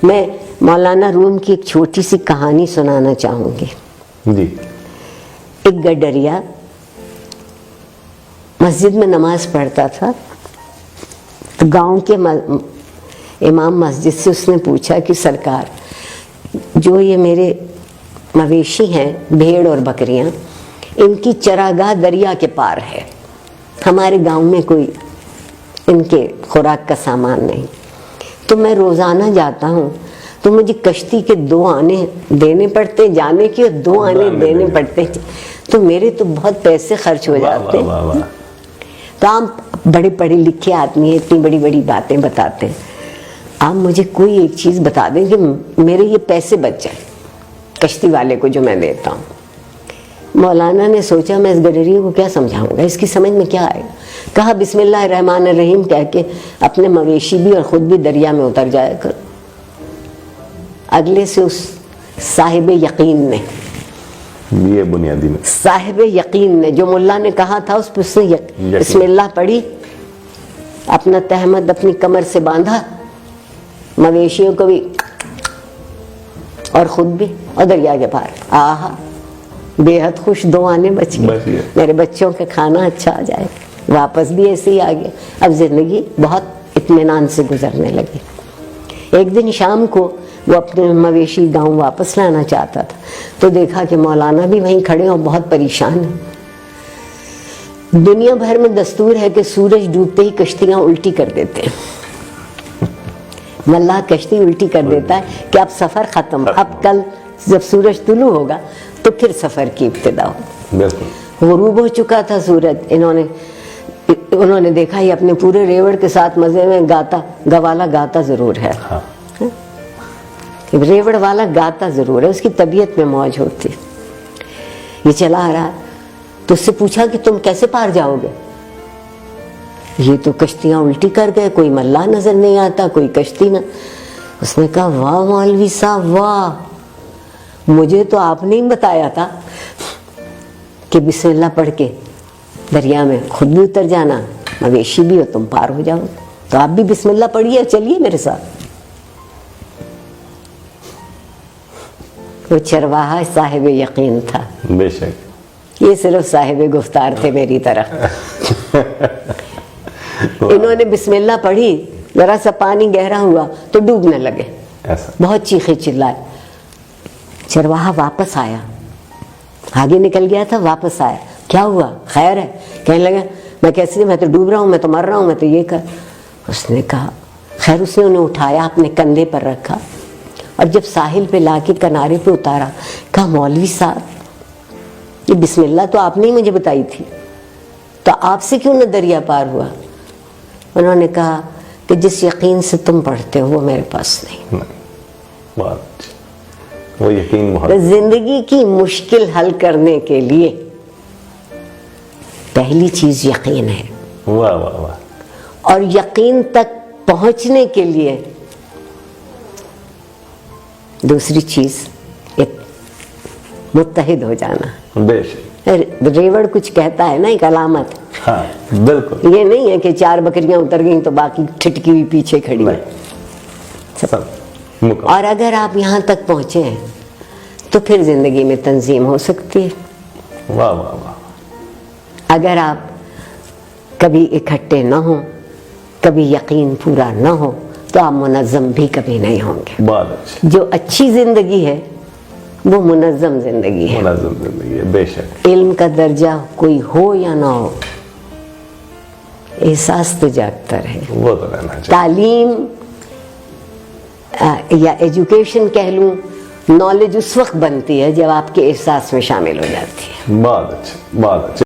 میں مولانا روم کی ایک چھوٹی سی کہانی سنانا چاہوں گی. جی. ایک گڈریا مسجد میں نماز پڑھتا تھا. گاؤں کے امام مسجد سے اس نے پوچھا کہ سرکار، جو یہ میرے مویشی ہیں بھیڑ اور بکریاں، ان کی چراگاہ دریا کے پار ہے، ہمارے گاؤں میں کوئی ان کے خوراک کا سامان نہیں، تو میں روزانہ جاتا ہوں تو مجھے کشتی کے 2 آنے دینے پڑتے جانے کی اور 2 آنے دینے پڑتے، تو میرے تو بہت پیسے خرچ ہو جاتے ہیں. تو آپ بڑے پڑھے لکھے آدمی ہیں، اتنی بڑی بڑی باتیں بتاتے ہیں، آپ مجھے کوئی ایک چیز بتا دیں کہ میرے یہ پیسے بچ جائیں کشتی والے کو جو میں دیتا ہوں. مولانا نے سوچا میں اس گڈریے کو کیا سمجھاؤں گا، اس کی سمجھ میں کیا آئے گا. کہا بسم اللہ الرحمن الرحیم کہہ کے اپنے مویشی بھی اور خود بھی دریا میں اتر جایا کر. اگلے سے اس صاحب یقین نے، یہ بنیادی میں صاحب یقین نے جو ملا نے کہا تھا اس پہ اس نے بسم اللہ پڑھی، اپنا تہمت اپنی کمر سے باندھا، مویشیوں کو بھی اور خود بھی، اور دریا کے پار. آہا بے حد خوش، 2 آنے بچ گئے، میرے بچوں کا کھانا اچھا آ جائے. واپس بھی ایسے ہی آ گیا. اب زندگی بہت اطمینان سے گزرنے لگی. ایک دن شام کو وہ اپنے مویشی گاؤں واپس لانا چاہتا تھا تو دیکھا کہ مولانا بھی وہیں کھڑے اور بہت پریشان ہیں. دنیا بھر میں دستور ہے کہ سورج ڈوبتے ہی کشتیاں الٹی کر دیتے ہیں. ملا کشتی الٹی کر دیتا ہے کہ اب سفر ختم، اب کل جب سورج طلوع ہوگا تو پھر سفر کی ابتدا ہو. غروب ہو چکا تھا سورج. انہوں نے دیکھا یہ اپنے پورے ریوڑ کے ساتھ مزے میں گاتا، گوالا گاتا ضرور ہے، ریوڑ والا گاتا ضرور ہے، اس کی طبیعت میں موج ہوتی. یہ چلا آ رہا تو اس سے پوچھا کہ تم کیسے پار جاؤ گے؟ یہ تو کشتیاں الٹی کر گئے، کوئی ملا نظر نہیں آتا، کوئی کشتی نہ. اس نے کہا واہ مولوی صاحب واہ، مجھے تو آپ نے ہی بتایا تھا کہ بسم اللہ پڑھ کے دریا میں خود بھی اتر جانا، مویشی بھی ہو تم پار ہو جاؤ. تو آپ بھی بسم اللہ پڑھیے، چلیے میرے ساتھ. وہ چرواہا صاحب یقین تھا. بے شک یہ صرف صاحب گفتار تھے میری طرح. انہوں نے بسم اللہ پڑھی، ذرا سا پانی گہرا ہوا تو ڈوبنے لگے، بہت چیخے چلائے. چرواہا واپس آیا، آگے نکل گیا تھا، واپس آیا. کیا ہوا، خیر ہے؟ کہنے لگا میں کیسے، میں تو ڈوب رہا ہوں، میں تو مر رہا ہوں، میں تو یہ کر. اس نے کہا خیر. اس نے انہیں اٹھایا، اپنے کندھے پر رکھا اور جب ساحل پہ لا کے کنارے پہ اتارا، کہا مولوی صاحب یہ بسم اللہ تو آپ نے ہی مجھے بتائی تھی، تو آپ سے کیوں نہ دریا پار ہوا؟ انہوں نے کہا کہ جس یقین سے تم پڑھتے ہو وہ میرے پاس نہیں. وہ یقین زندگی کی مشکل حل کرنے کے لیے پہلی چیز یقین ہے. واہ واہ واہ. اور یقین تک پہنچنے کے لیے دوسری چیز ایک متحد ہو جانا. بے شک. ریوڑ کچھ کہتا ہے نا، ایک علامت. ہاں بالکل. یہ نہیں ہے کہ 4 بکریاں اتر گئیں تو باقی ٹھٹکی ہوئی پیچھے کھڑی ہے. اور اگر آپ یہاں تک پہنچے ہیں تو پھر زندگی میں تنظیم ہو سکتی ہے. واہ واہ واہ. اگر آپ کبھی اکٹھے نہ ہوں، کبھی یقین پورا نہ ہو تو آپ منظم بھی کبھی نہیں ہوں گے. بہت اچھا. جو اچھی زندگی ہے وہ منظم زندگی ہے. منظم زندگی ہے. بے شک. علم کا درجہ کوئی ہو یا نہ ہو، احساس تو جاگتا رہے. وہ تو رہنا چاہیے. تعلیم یا ایجوکیشن کہہ لوں، نالج اس وقت بنتی ہے جب آپ کے احساس میں شامل ہو جاتی ہے. بہت اچھا. بہت اچھا.